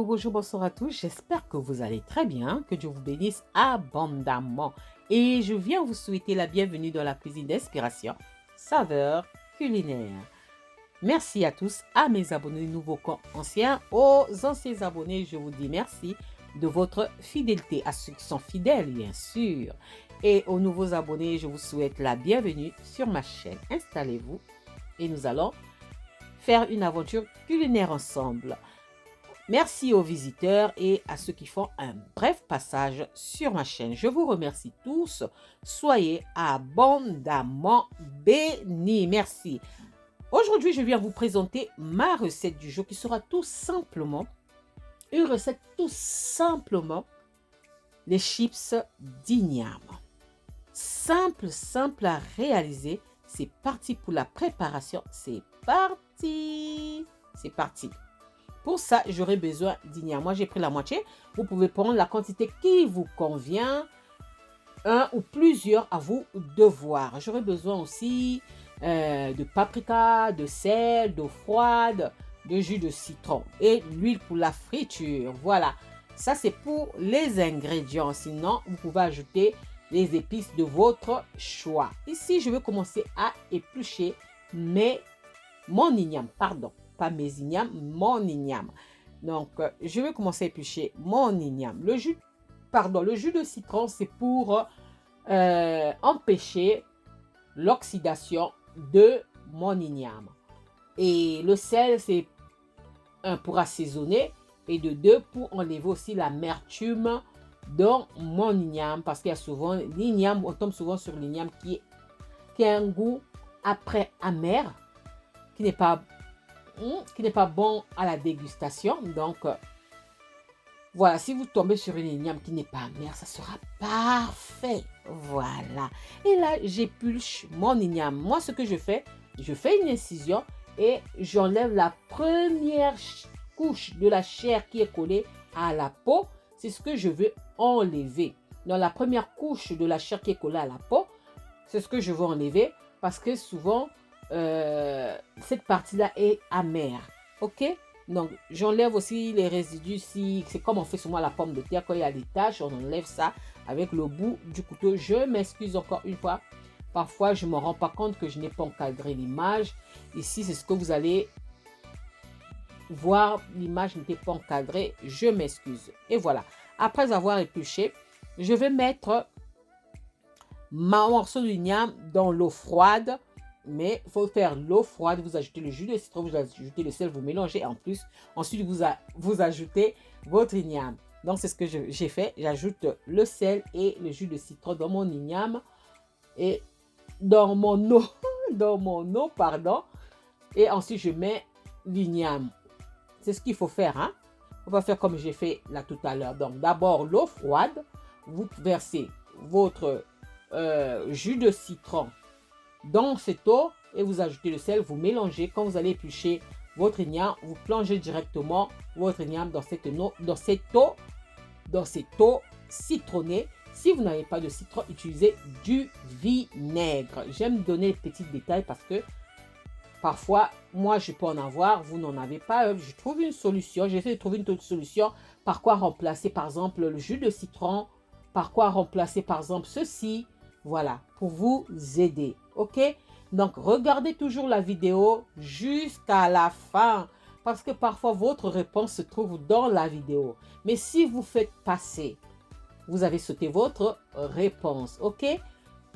bonjour, bonsoir à tous. J'espère que vous allez très bien, que Dieu vous bénisse abondamment. Et je viens vous souhaiter la bienvenue dans la cuisine d'inspiration, saveur culinaire. Merci à tous, à mes abonnés nouveaux comme anciens, aux anciens abonnés, je vous dis merci de votre fidélité, à ceux qui sont fidèles, bien sûr. Et aux nouveaux abonnés, je vous souhaite la bienvenue sur ma chaîne. Installez-vous et nous allons faire une aventure culinaire ensemble. Merci aux visiteurs et à ceux qui font un bref passage sur ma chaîne. Je vous remercie tous. Soyez abondamment bénis. Merci. Aujourd'hui, je viens vous présenter ma recette du jour qui sera tout simplement une recette les chips d'igname. Simple à réaliser. C'est parti pour la préparation. C'est parti. C'est parti. Pour ça, j'aurai besoin d'igname. Moi, j'ai pris la moitié. Vous pouvez prendre la quantité qui vous convient. Un ou plusieurs à vous de voir. J'aurai besoin aussi de paprika, de sel, d'eau froide, de jus de citron et l'huile pour la friture. Voilà. Ça, c'est pour les ingrédients. Sinon, vous pouvez ajouter les épices de votre choix. Ici, je vais commencer à éplucher mon igname. Pardon. Pas mes ignames, mon igname. Donc, je vais commencer à éplucher mon igname. Le jus de citron, c'est pour empêcher l'oxydation de mon igname. Et le sel, c'est un pour assaisonner et de deux pour enlever aussi l'amertume dans mon igname. Parce qu'il y a souvent l'igname, on tombe souvent sur l'igname qui a un goût après amer, qui n'est pas bon à la dégustation. Donc, voilà, si vous tombez sur une igname qui n'est pas amère, ça sera parfait. Voilà. Et là, j'épluche mon igname. Moi, ce que je fais une incision et j'enlève la première couche de la chair qui est collée à la peau. C'est ce que je veux enlever. Dans la première couche de la chair qui est collée à la peau, c'est ce que je veux enlever parce que souvent, cette partie-là est amère. Ok? Donc, j'enlève aussi les résidus. Si c'est comme on fait souvent la pomme de terre, quand il y a des taches, on enlève ça avec le bout du couteau. Je m'excuse encore une fois. Parfois, je ne me rends pas compte que je n'ai pas encadré l'image. Ici, c'est ce que vous allez voir. L'image n'était pas encadrée. Je m'excuse. Et voilà. Après avoir épluché, je vais mettre mon morceau d'igname dans l'eau froide. Mais il faut faire l'eau froide, vous ajoutez le jus de citron, vous ajoutez le sel, vous mélangez en plus. Ensuite, vous ajoutez votre igname. Donc, c'est ce que j'ai fait. J'ajoute le sel et le jus de citron dans mon igname et dans mon eau, pardon. Et ensuite, je mets l'igname. C'est ce qu'il faut faire. Hein? On va faire comme j'ai fait là tout à l'heure. Donc, d'abord, l'eau froide. Vous versez votre jus de citron dans cette eau et vous ajoutez le sel, vous mélangez. Quand vous allez éplucher votre igname, vous plongez directement votre igname dans cette eau citronnée. Si vous n'avez pas de citron, utilisez du vinaigre. J'aime donner les petits détails parce que parfois, moi, je peux en avoir, vous n'en avez pas. Je trouve une solution, j'essaie de trouver une autre solution. Par quoi remplacer, par exemple, le jus de citron? Par quoi remplacer, par exemple, ceci? Voilà, pour vous aider, ok? Donc, regardez toujours la vidéo jusqu'à la fin parce que parfois, votre réponse se trouve dans la vidéo. Mais si vous faites passer, vous avez sauté votre réponse, ok?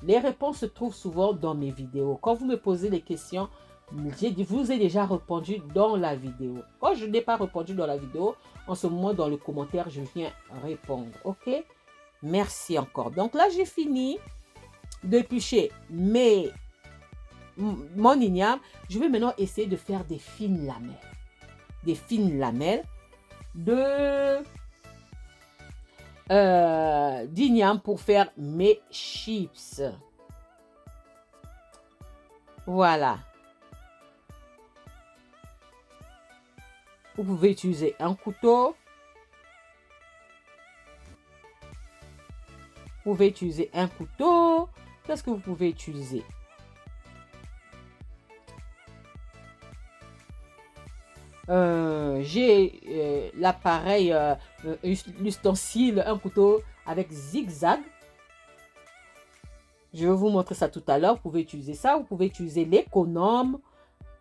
Les réponses se trouvent souvent dans mes vidéos. Quand vous me posez les questions, je vous ai déjà répondu dans la vidéo. Quand je n'ai pas répondu dans la vidéo, en ce moment, dans le commentaire, je viens répondre, ok? Merci encore. Donc là, j'ai fini d'éplucher mon igname. Je vais maintenant essayer de faire des fines lamelles. Des fines lamelles d'igname pour faire mes chips. Voilà. Vous pouvez utiliser un couteau. Vous pouvez utiliser un couteau. Qu'est-ce que vous pouvez utiliser? J'ai l'appareil, l'ustensile, un couteau avec zigzag. Je vais vous montrer ça tout à l'heure. Vous pouvez utiliser ça. Vous pouvez utiliser l'économe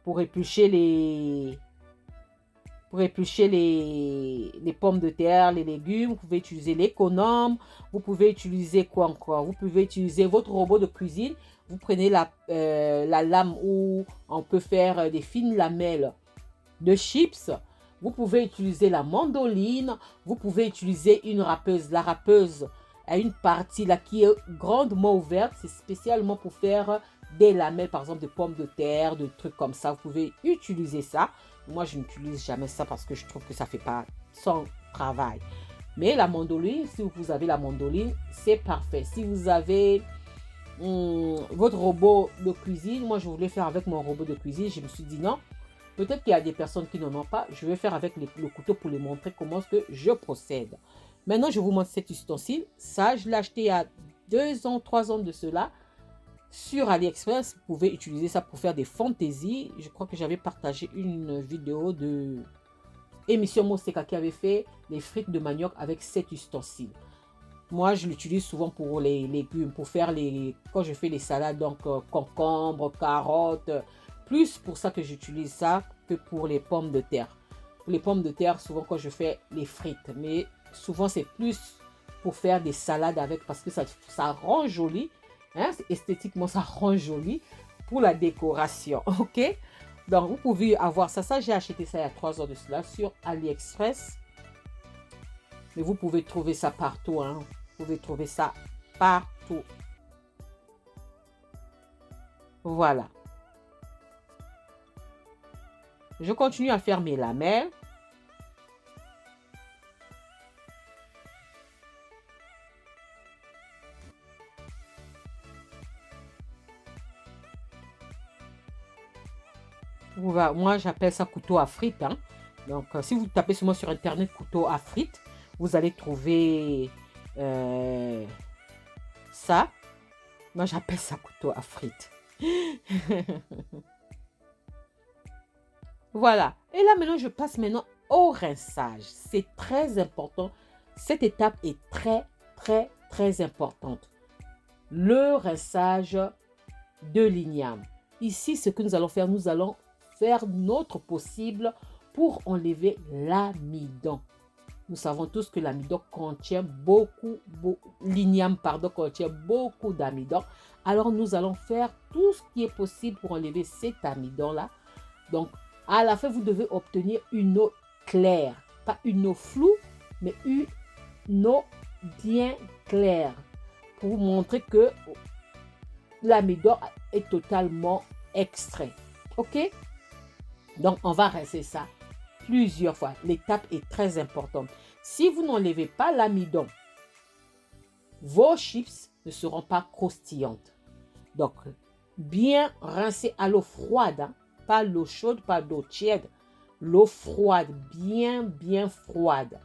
pour éplucher les pommes de terre, les légumes. Vous pouvez utiliser l'économe. Vous pouvez utiliser quoi encore? Vous pouvez utiliser votre robot de cuisine. Vous prenez la lame où on peut faire des fines lamelles de chips. Vous pouvez utiliser la mandoline. Vous pouvez utiliser une râpeuse. La râpeuse a une partie là qui est grandement ouverte. C'est spécialement pour faire des lamelles, par exemple, de pommes de terre, de trucs comme ça. Vous pouvez utiliser ça. Moi, je n'utilise jamais ça parce que je trouve que ça ne fait pas son travail. Mais la mandoline, si vous avez la mandoline, c'est parfait. Si vous avez votre robot de cuisine, moi, je voulais faire avec mon robot de cuisine. Je me suis dit non. Peut-être qu'il y a des personnes qui n'en ont pas. Je vais faire avec le couteau pour les montrer comment est-ce que je procède. Maintenant, je vous montre cet ustensile. Ça, je l'ai acheté il y a 2 ans, 3 ans de cela. Sur AliExpress, vous pouvez utiliser ça pour faire des fantaisies. Je crois que j'avais partagé une vidéo de émission Moseka qui avait fait les frites de manioc avec cet ustensile. Moi, je l'utilise souvent pour les légumes, pour faire quand je fais les salades, donc concombres, carottes. Plus pour ça que j'utilise ça que pour les pommes de terre. Pour les pommes de terre, souvent quand je fais les frites, mais souvent c'est plus pour faire des salades avec parce que ça rend joli. Hein, esthétiquement, ça rend joli pour la décoration. Ok? Donc, vous pouvez avoir ça. Ça, j'ai acheté ça il y a 3 ans de cela sur AliExpress. Mais vous pouvez trouver ça partout. Hein. Vous pouvez trouver ça partout. Voilà. Je continue à faire mes lamelles. Moi, j'appelle ça couteau à frites. Hein. Donc, si vous tapez seulement sur Internet couteau à frites, vous allez trouver ça. Moi, j'appelle ça couteau à frites. Voilà. Et là, maintenant, je passe maintenant au rinçage. C'est très important. Cette étape est très, très, très importante. Le rinçage de l'igname. Ici, ce que nous allons faire notre possible pour enlever l'amidon. Nous savons tous que l'amidon contient l'igname contient beaucoup d'amidon. Alors, nous allons faire tout ce qui est possible pour enlever cet amidon-là. Donc, à la fin, vous devez obtenir une eau claire. Pas une eau floue, mais une eau bien claire. Pour vous montrer que l'amidon est totalement extrait. Ok? Donc, on va rincer ça plusieurs fois. L'étape est très importante. Si vous n'enlevez pas l'amidon, vos chips ne seront pas croustillantes. Donc, bien rincer à l'eau froide. Hein? Pas l'eau chaude, pas l'eau tiède. L'eau froide, bien, bien froide.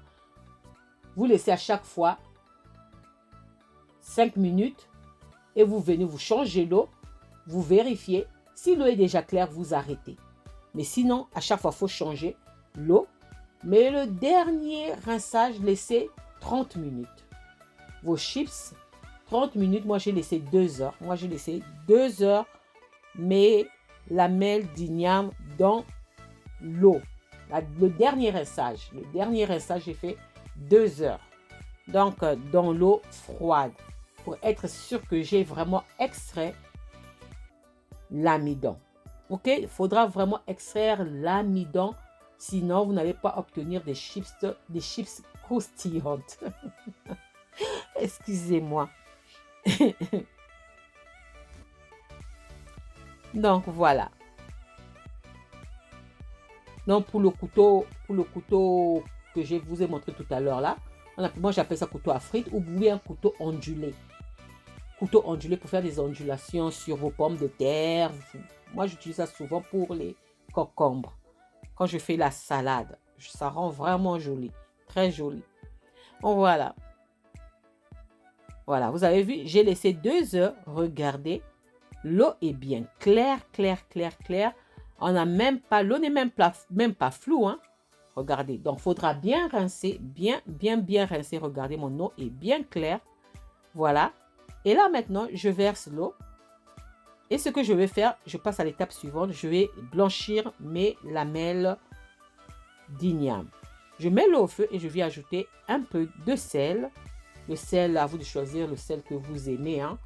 Vous laissez à chaque fois 5 minutes et vous venez, vous changez l'eau, vous vérifiez. Si l'eau est déjà claire, vous arrêtez. Mais sinon, à chaque fois, il faut changer l'eau. Mais le dernier rinçage, laissez 30 minutes. Vos chips, 30 minutes. Moi, j'ai laissé 2 heures. Moi, j'ai laissé 2 heures mes lamelles d'igname dans l'eau. Le dernier rinçage, j'ai fait 2 heures. Donc, dans l'eau froide. Pour être sûr que j'ai vraiment extrait l'amidon. Ok, il faudra vraiment extraire l'amidon, sinon vous n'allez pas obtenir des chips croustillantes. Excusez-moi. Donc voilà. Donc pour le couteau que je vous ai montré tout à l'heure là, moi j'appelle ça couteau à frites ou bien un couteau ondulé. Couteau ondulé pour faire des ondulations sur vos pommes de terre. Moi, j'utilise ça souvent pour les concombres. Quand je fais la salade, ça rend vraiment joli. Très joli. Bon, voilà. Voilà, vous avez vu, j'ai laissé 2 heures. Regardez, l'eau est bien claire, claire, claire, claire. On n'a même pas, l'eau n'est même pas floue, hein. Regardez, donc il faudra bien rincer, bien rincer. Regardez, mon eau est bien claire. Voilà. Et là, maintenant, je verse l'eau. Et ce que je vais faire, je passe à l'étape suivante. Je vais blanchir mes lamelles d'igname. Je mets l'eau au feu et je vais ajouter un peu de sel. Le sel, à vous de choisir le sel que vous aimez, hein.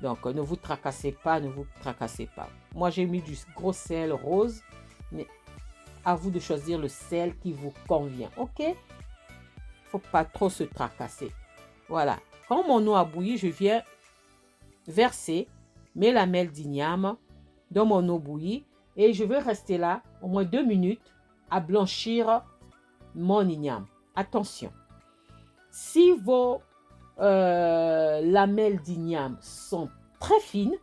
Donc, ne vous tracassez pas, ne vous tracassez pas. Moi, j'ai mis du gros sel rose, mais à vous de choisir le sel qui vous convient, ok? Il ne faut pas trop se tracasser. Voilà. Quand mon eau a bouilli, je viens verser mes lamelles d'igname dans mon eau bouillie et je vais rester là au moins 2 minutes à blanchir mon igname. Attention, si vos lamelles d'igname sont très fines,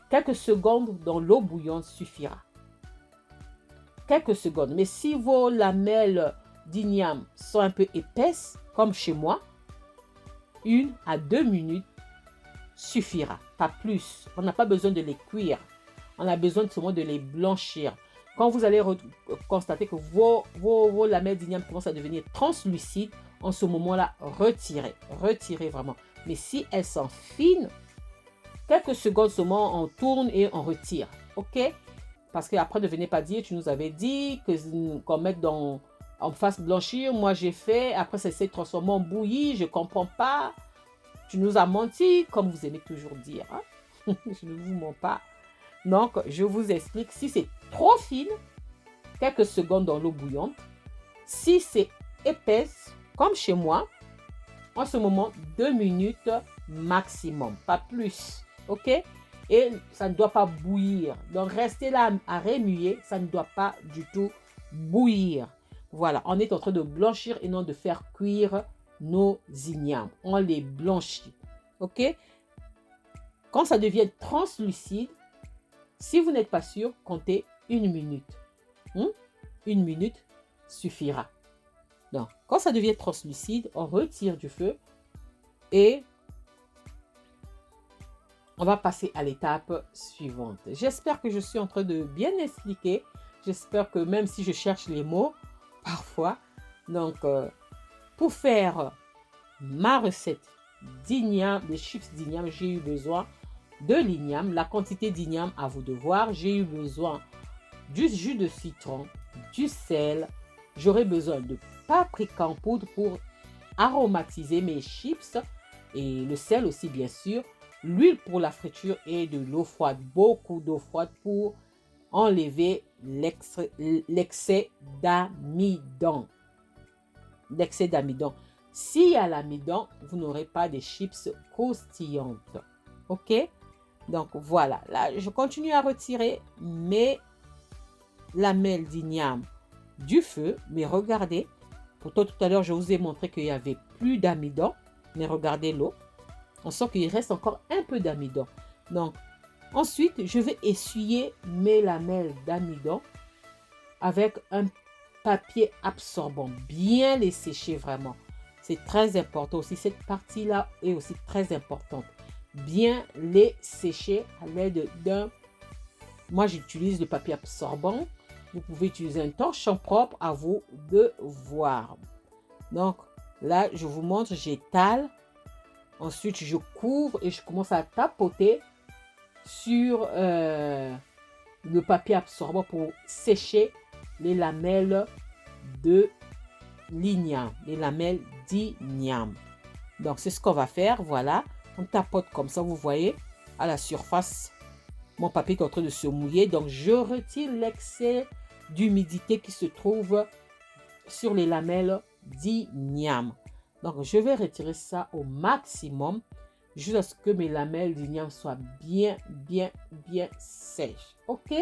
quelques secondes dans l'eau bouillante suffira. Quelques secondes. Mais si vos lamelles d'igname sont un peu épaisses, comme chez moi, 1 à 2 minutes suffira, pas plus. On n'a pas besoin de les cuire. On a besoin seulement de les blanchir. Quand vous allez constater que vos lamelles d'igname commencent à devenir translucides, en ce moment-là, retirez. Retirez vraiment. Mais si elles sont fines, quelques secondes seulement, on tourne et on retire. OK? Parce qu'après, ne venez pas dire, tu nous avais dit qu'on mette on fasse blanchir. Moi, j'ai fait. Après, ça s'est transformé en bouillie. Je ne comprends pas. Tu nous as menti, comme vous aimez toujours dire. Hein? Je ne vous mens pas. Donc, je vous explique. Si c'est trop fine, quelques secondes dans l'eau bouillante. Si c'est épaisse, comme chez moi, en ce moment, 2 minutes maximum, pas plus. OK? Et ça ne doit pas bouillir. Donc, restez là à remuer. Ça ne doit pas du tout bouillir. Voilà, on est en train de blanchir et non de faire cuire nos ignames. On les blanchit. OK? Quand ça devient translucide, si vous n'êtes pas sûr, comptez 1 minute. 1 minute suffira. Donc, quand ça devient translucide, on retire du feu et on va passer à l'étape suivante. J'espère que je suis en train de bien expliquer. J'espère que même si je cherche les mots, parfois. Donc, pour faire ma recette d'igname, des chips d'igname, j'ai eu besoin de l'igname. La quantité d'igname, à vous de voir. J'ai eu besoin du jus de citron, du sel. J'aurai besoin de paprika en poudre pour aromatiser mes chips et le sel aussi, bien sûr. L'huile pour la friture et de l'eau froide. Beaucoup d'eau froide pour enlever l'excès d'amidon. L'excès d'amidon. S'il y a l'amidon, vous n'aurez pas de chips croustillantes. OK? Donc, voilà. Là, je continue à retirer mes lamelles d'igname du feu. Mais regardez. Pourtant, tout à l'heure, je vous ai montré qu'il n'y avait plus d'amidon. Mais regardez l'eau. On sent qu'il reste encore un peu d'amidon. Donc, ensuite, je vais essuyer mes lamelles d'amidon avec un papier absorbant. Bien les sécher vraiment. C'est très important aussi. Cette partie-là est aussi très importante. Bien les sécher à l'aide d'un... Moi, j'utilise le papier absorbant. Vous pouvez utiliser un torchon propre, à vous de voir. Donc, là, je vous montre, j'étale. Ensuite, je couvre et je commence à tapoter sur le papier absorbant pour sécher les lamelles de l'igname, les lamelles d'igname. Donc, c'est ce qu'on va faire. Voilà, on tapote comme ça, vous voyez, à la surface, mon papier est en train de se mouiller. Donc, je retire l'excès d'humidité qui se trouve sur les lamelles d'igname. Donc, je vais retirer ça au maximum jusqu'à ce que mes lamelles d'igname soient bien sèches. OK?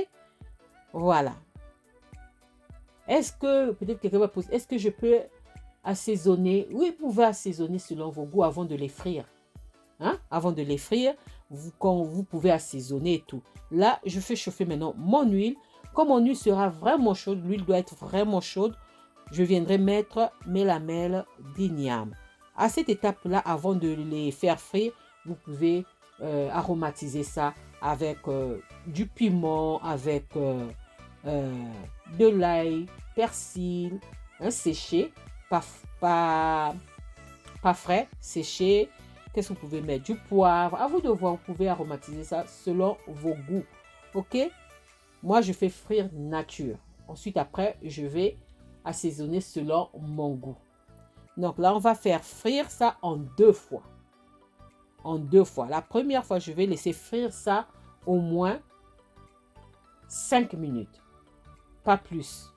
Voilà. Est-ce que, peut-être quelqu'un va poser, est-ce que je peux assaisonner? Oui, vous pouvez assaisonner selon vos goûts avant de les frire. Hein? Avant de les frire, vous pouvez assaisonner et tout. Là, je fais chauffer maintenant mon huile. Comme mon huile sera vraiment chaude, l'huile doit être vraiment chaude, je viendrai mettre mes lamelles d'igname. À cette étape-là, avant de les faire frire, vous pouvez aromatiser ça avec du piment, avec de l'ail, persil, un séché, pas frais, séché. Qu'est-ce que vous pouvez mettre? Du poivre. À vous de voir, vous pouvez aromatiser ça selon vos goûts. Ok? Moi, je fais frire nature. Ensuite, après, je vais assaisonner selon mon goût. Donc là, on va faire frire ça en 2 fois. En 2 fois. La première fois, je vais laisser frire ça au moins 5 minutes. Pas plus.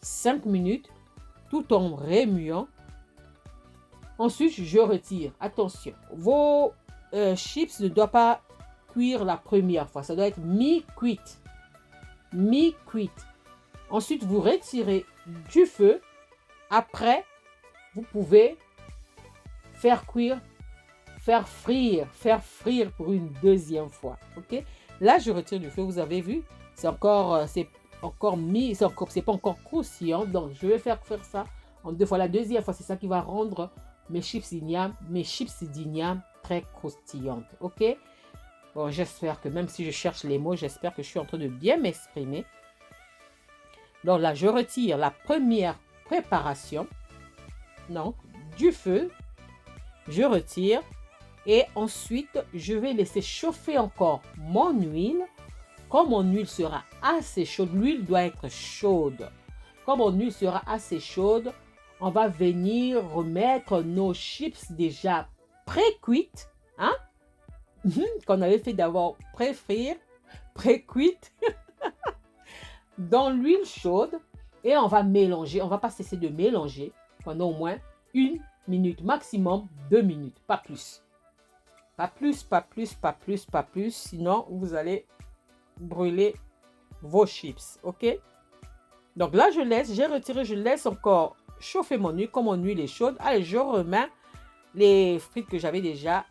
5 minutes, tout en remuant. Ensuite, je retire. Attention, vos chips ne doivent pas cuire la première fois. Ça doit être mi-cuite. Mi-cuite. Ensuite, vous retirez du feu. Après, vous pouvez faire cuire, faire frire pour une deuxième fois. Ok? Là, je retire du feu. Vous avez vu? C'est pas encore croustillant. Donc, je vais faire ça en 2 fois. La deuxième fois, c'est ça qui va rendre mes chips d'igname très croustillantes. Ok? Bon, j'espère que même si je cherche les mots, j'espère que je suis en train de bien m'exprimer. Donc là, je retire la première préparation. Donc, du feu, je retire. Et ensuite, je vais laisser chauffer encore mon huile. Quand mon huile sera assez chaude, l'huile doit être chaude. Quand mon huile sera assez chaude, on va venir remettre nos chips déjà pré-cuites, hein? Qu'on avait fait d'abord pré-frire, pré-cuites, dans l'huile chaude. Et on va mélanger, on ne va pas cesser de mélanger pendant au moins 1 minute, maximum 2 minutes, pas plus. Pas plus, sinon vous allez brûler vos chips, ok? Donc là, j'ai retiré, je laisse encore chauffer mon huile. Comme mon huile est chaude, allez, je remets les frites que j'avais déjà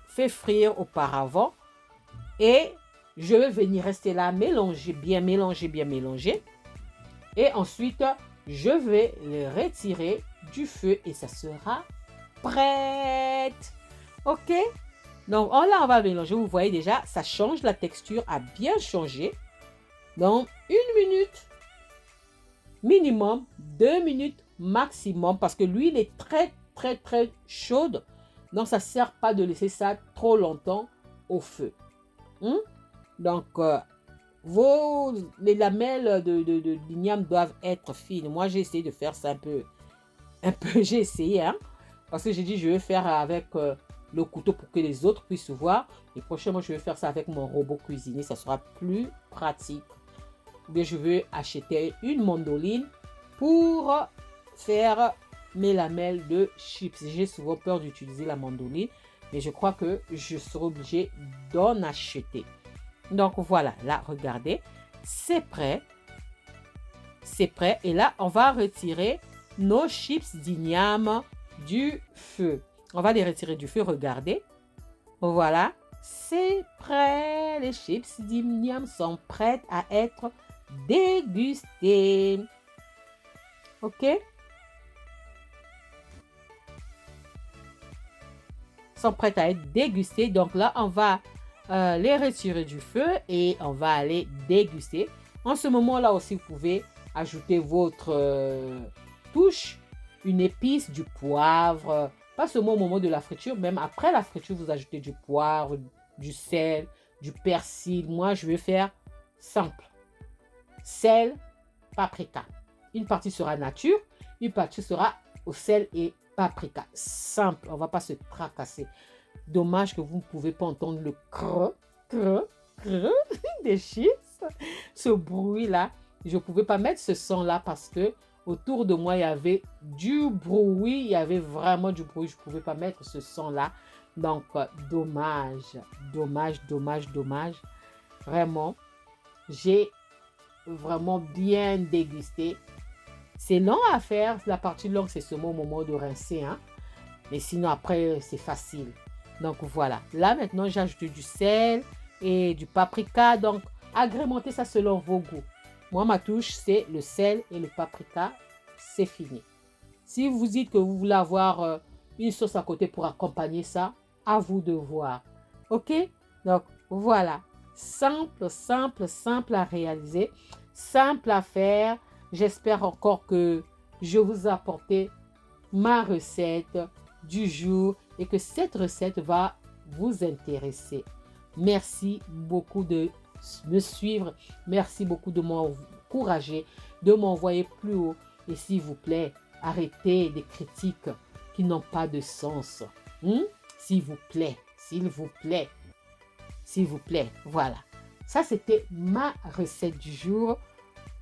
fait frire auparavant. Et je vais venir rester là, mélanger. Et ensuite, je vais les retirer du feu et ça sera prête. Ok? Donc là, on va mélanger. Vous voyez déjà, ça change. La texture a bien changé. Donc, 1 minute minimum, 2 minutes maximum, parce que l'huile est très chaude. Donc, ça ne sert pas de laisser ça trop longtemps au feu. Donc, les lamelles d'igname doivent être fines. Moi, j'ai essayé de faire ça un peu j'ai essayé, hein, parce que j'ai dit, je vais faire avec le couteau pour que les autres puissent voir. Et prochainement, je vais faire ça avec mon robot cuisinier. Ça sera plus pratique. Ou bien, je vais acheter une mandoline pour faire mes lamelles de chips. J'ai souvent peur d'utiliser la mandoline, mais je crois que je serai obligée d'en acheter. Donc, voilà. Là, regardez. C'est prêt. C'est prêt. Et là, on va retirer nos chips d'igname du feu. On va les retirer du feu, regardez. Voilà, c'est prêt. Les chips d'igname sont prêtes à être dégustées. Ok? Sont prêtes à être dégustées. Donc là, on va les retirer du feu et on va aller déguster. En ce moment-là aussi, vous pouvez ajouter votre touche, une épice, du poivre, pas seulement au moment de la friture, même après la friture, vous ajoutez du poivre, du sel, du persil. Moi, je vais faire simple. Sel, paprika. Une partie sera nature, une partie sera au sel et paprika. Simple, on ne va pas se tracasser. Dommage que vous ne pouvez pas entendre le creux des chips. Ce bruit-là, je ne pouvais pas mettre ce son-là parce que autour de moi, il y avait du bruit. Il y avait vraiment du bruit. Je ne pouvais pas mettre ce son-là. Donc, dommage. Vraiment, j'ai vraiment bien dégusté. C'est long à faire. La partie longue, c'est seulement au moment de rincer. Hein? Mais sinon, après, c'est facile. Donc, voilà. Là, maintenant, j'ai ajouté du sel et du paprika. Donc, agrémentez ça selon vos goûts. Moi, ma touche, c'est le sel et le paprika. C'est fini. Si vous dites que vous voulez avoir une sauce à côté pour accompagner ça, à vous de voir. Ok? Donc, voilà. simple, simple, simple à réaliser, simple à faire. J'espère encore que je vous ai apporté ma recette du jour et que cette recette va vous intéresser. Merci beaucoup de me suivre. Merci beaucoup de m'encourager, de m'envoyer plus haut. Et s'il vous plaît, arrêtez des critiques qui n'ont pas de sens. S'il vous plaît, s'il vous plaît, s'il vous plaît. Voilà. Ça, c'était ma recette du jour.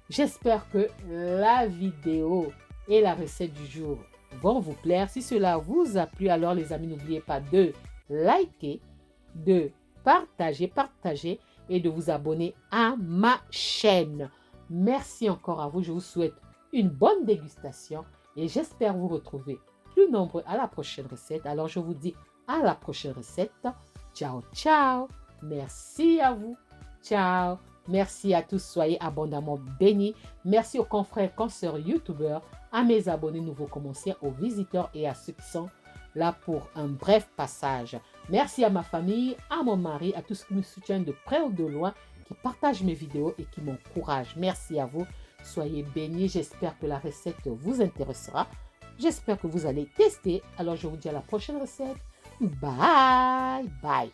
J'espère que la vidéo et la recette du jour vont vous plaire. Si cela vous a plu, alors les amis, n'oubliez pas de liker, de partager et de vous abonner à ma chaîne. Merci encore à vous. Je vous souhaite une bonne dégustation et j'espère vous retrouver plus nombreux à la prochaine recette. Alors, je vous dis à la prochaine recette. Ciao, ciao. Merci à vous. Ciao. Merci à tous. Soyez abondamment bénis. Merci aux confrères, consoeurs, youtubeurs, à mes abonnés nouveaux commentaires, aux visiteurs et à ceux qui sont là pour un bref passage. Merci à ma famille, à mon mari, à tous ceux qui me soutiennent de près ou de loin, qui partagent mes vidéos et qui m'encouragent. Merci à vous. Soyez bénis. J'espère que la recette vous intéressera. J'espère que vous allez tester. Alors, je vous dis à la prochaine recette. Bye, bye.